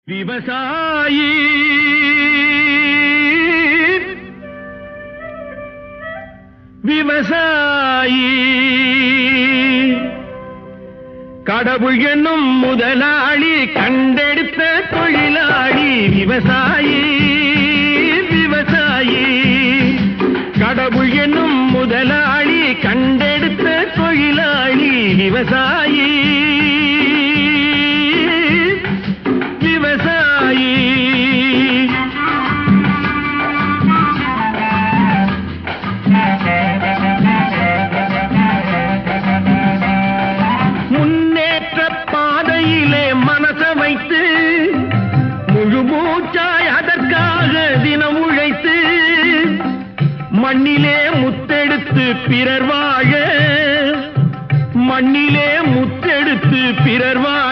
விவசாயி விவசாயி கடவுள் என்னும் முதலாளி கண்டெடுத்த தொழிலாளி விவசாயி விவசாயி கடவுள் என்னும் முதலாளி கண்டெடுத்த தொழிலாளி விவசாயி விவசாயி முன்னேற்ற பாதையிலே மனச வைத்து முழு மூச்சாய் அதற்காக தினம் உழைத்து மண்ணிலே முத்தெடுத்து பிறர் வாழ மண்ணிலே முத்தெடுத்து பிறர் வாழ